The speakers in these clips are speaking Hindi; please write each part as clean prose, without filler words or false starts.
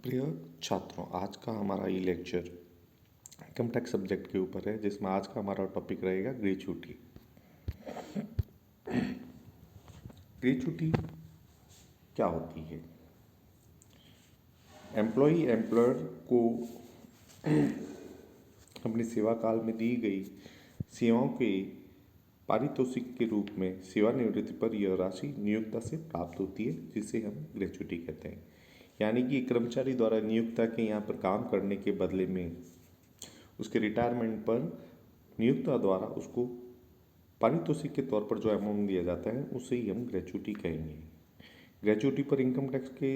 प्रिय छात्रों, आज का हमारा ये लेक्चर इनकम टैक्स सब्जेक्ट के ऊपर है, जिसमें आज का हमारा टॉपिक रहेगा ग्रेच्युटी। ग्रेच्युटी क्या होती है? एम्प्लॉई एम्प्लॉयर को अपनी सेवा काल में दी गई सेवाओं के पारितोषिक के रूप में सेवानिवृत्ति पर यह राशि नियोक्ता से प्राप्त होती है, जिसे हम ग्रेच्युटी कहते हैं। यानी कि कर्मचारी द्वारा नियोक्ता के यहाँ पर काम करने के बदले में उसके रिटायरमेंट पर नियोक्ता द्वारा उसको पारितोषिक के तौर पर जो अमाउंट दिया जाता है उसे ही हम ग्रेच्युटी कहेंगे। ग्रेच्युटी पर इनकम टैक्स के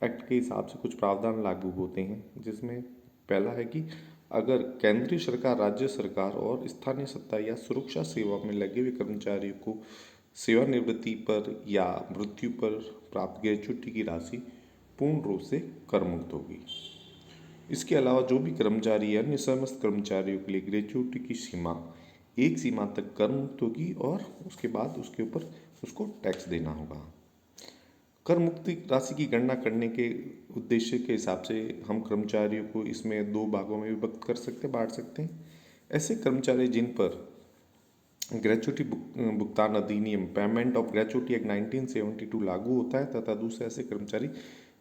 एक्ट के हिसाब से कुछ प्रावधान लागू होते हैं, जिसमें पहला है कि अगर केंद्रीय सरकार, राज्य सरकार और स्थानीय सत्ता या सुरक्षा सेवा में लगे हुए कर्मचारियों को सेवानिवृत्ति पर या मृत्यु पर प्राप्त ग्रेच्युटी की राशि पूर्ण रूप से कर मुक्त होगी। इसके अलावा जो भी कर्मचारी अन्य समस्त कर्मचारियों के लिए ग्रेच्युटी की सीमा एक सीमा तक कर मुक्त होगी और उसके बाद उसके ऊपर उसको टैक्स देना होगा। कर मुक्ति राशि की गणना करने के उद्देश्य के हिसाब से हम कर्मचारियों को इसमें दो भागों में विभक्त कर सकते, बांट सकते हैं। ऐसे कर्मचारी जिन पर ग्रेच्युटी भुगतान अधिनियम पेमेंट ऑफ ग्रेच्युटी एक्ट 1972 लागू होता है, तथा दूसरे ऐसे कर्मचारी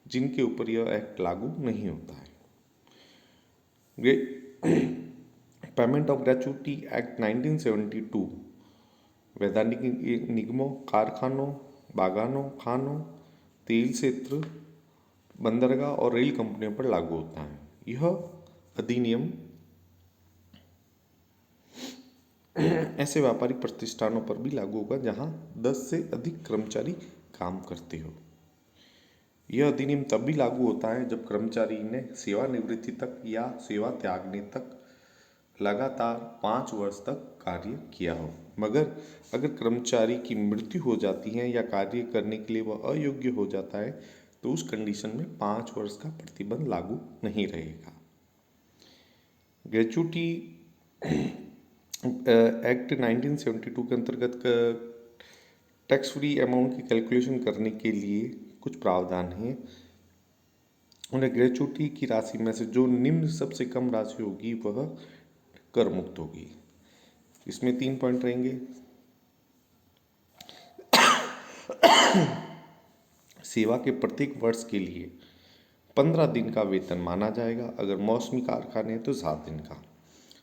जिनके ऊपर यह एक्ट लागू नहीं होता है। पेमेंट ऑफ ग्रेच्युटी एक्ट 1972 वैधानिक निगमों, कारखानों, बागानों, खानों, तेल क्षेत्र, बंदरगाह और रेल कंपनियों पर लागू होता है। यह अधिनियम ऐसे व्यापारिक प्रतिष्ठानों पर भी लागू होगा जहां 10 से अधिक कर्मचारी काम करते हो। यह अधिनियम तब भी लागू होता है जब कर्मचारी ने सेवानिवृत्ति तक या सेवा त्यागने तक लगातार 5 वर्ष तक कार्य किया हो। मगर अगर कर्मचारी की मृत्यु हो जाती है या कार्य करने के लिए वह अयोग्य हो जाता है, तो उस कंडीशन में 5 वर्ष का प्रतिबंध लागू नहीं रहेगा। ग्रेच्युटी एक्ट 1972 के अंतर्गत टैक्स फ्री अमाउंट की कैलकुलेशन करने के लिए कुछ प्रावधान हैं। उन्हें ग्रेच्युटी की राशि में से जो निम्न सबसे कम राशि होगी वह कर मुक्त होगी। इसमें 3 पॉइंट रहेंगे। सेवा के प्रत्येक वर्ष के लिए 15 दिन का वेतन माना जाएगा। अगर मौसमी कारखाने हैं तो 7 दिन का।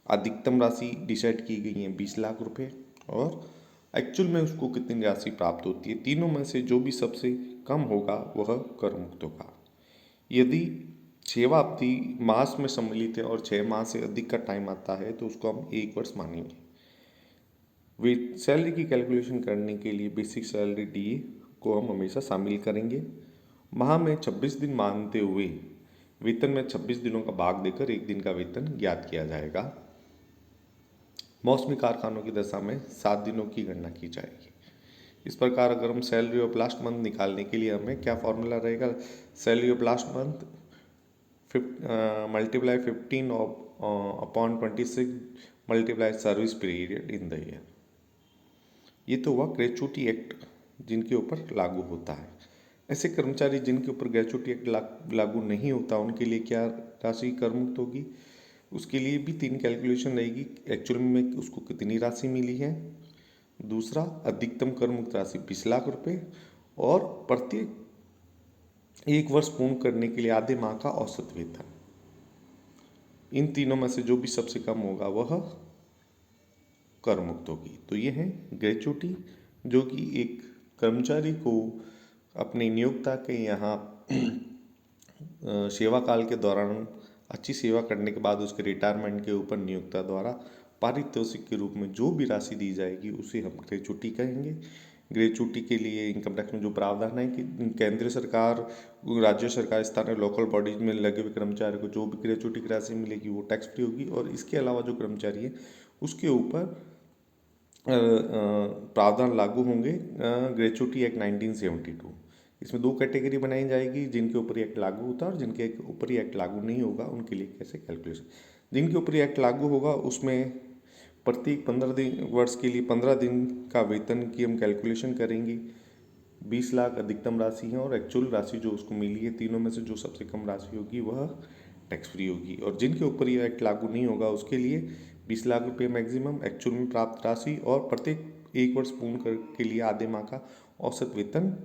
अधिकतम राशि डिसाइड की गई है 20 लाख रुपए, और एक्चुअल में उसको कितनी राशि प्राप्त होती है, तीनों में से जो भी सबसे कम होगा वह कर मुक्त होगा। यदि सेवा अवधि मास में सम्मिलित है और 6 माह से अधिक का टाइम आता है तो उसको हम 1 वर्ष मानेंगे। वे सैलरी की कैलकुलेशन करने के लिए बेसिक सैलरी डीए को हम हमेशा शामिल करेंगे। माह में 26 दिन मानते हुए वेतन में 26 दिनों का भाग देकर 1 दिन का वेतन ज्ञात किया जाएगा। मौसमी कारखानों की दशा में 7 दिनों की गणना की जाएगी। इस प्रकार अगर हम सैलरी ऑफ लास्ट मंथ निकालने के लिए हमें क्या फॉर्मूला रहेगा? Salary of last month multiply 15 upon 26 multiply service period in the year. ये तो हुआ ग्रेच्युटी एक्ट जिनके ऊपर लागू होता है। ऐसे कर्मचारी जिनके ऊपर ग्रेच्युटी एक्ट लागू नहीं होता, उनके लिए क्या राशि कर मुक्त होगी? उसके लिए भी 3 कैलकुलेशन रहेगी। एक्चुअल में उसको कितनी राशि मिली है, दूसरा अधिकतम कर मुक्त राशि 20 लाख रुपए, और प्रत्येक 1 वर्ष पूर्ण करने के लिए आधे माह का औसत वेतन। इन तीनों में से जो भी सबसे कम होगा वह कर मुक्त होगी। तो ये है ग्रेच्युटी, जो कि एक कर्मचारी को अपने नियोक्ता के यहाँ सेवा काल के दौरान अच्छी सेवा करने के बाद उसके रिटायरमेंट के ऊपर नियोक्ता द्वारा पारितोषिक के रूप में जो भी राशि दी जाएगी उसे हम ग्रेच्युटी कहेंगे। ग्रेच्युटी के लिए इनकम टैक्स में जो प्रावधान है कि केंद्र सरकार, राज्य सरकार, स्थानीय लोकल बॉडीज में लगे हुए कर्मचारी को जो भी ग्रेच्युटी की राशि मिलेगी वो टैक्स फ्री होगी, और इसके अलावा जो कर्मचारी है उसके ऊपर प्रावधान लागू होंगे ग्रेच्युटी एक्ट 1972। इसमें 2 कैटेगरी बनाई जाएगी, जिनके ऊपर एक्ट लागू होता है और जिनके ऊपर एक्ट लागू नहीं होगा उनके लिए कैसे कैलकुलेशन। जिनके ऊपर एक्ट लागू होगा उसमें प्रत्येक 15 दिन वर्ष के लिए 15 दिन का वेतन की हम कैलकुलेशन करेंगे। 20 लाख अधिकतम राशि है और एक्चुअल राशि जो उसको मिली है तीनों में से जो सबसे कम राशि होगी वह टैक्स फ्री होगी। और जिनके ऊपर यह एक्ट लागू नहीं होगा उसके लिए 20 लाख रुपये मैक्सिमम एक्चुअल में प्राप्त राशि और प्रत्येक 1 वर्ष पूर्ण कर के लिए आधे माह का औसत वेतन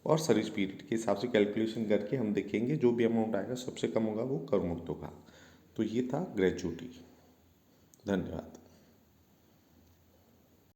और सर्विस पीरियड के हिसाब से कैलकुलेशन करके हम देखेंगे जो भी अमाउंट आएगा सबसे कम होगा वो कर मुक्त होगा। तो ये था ग्रेचुटी। धन्यवाद।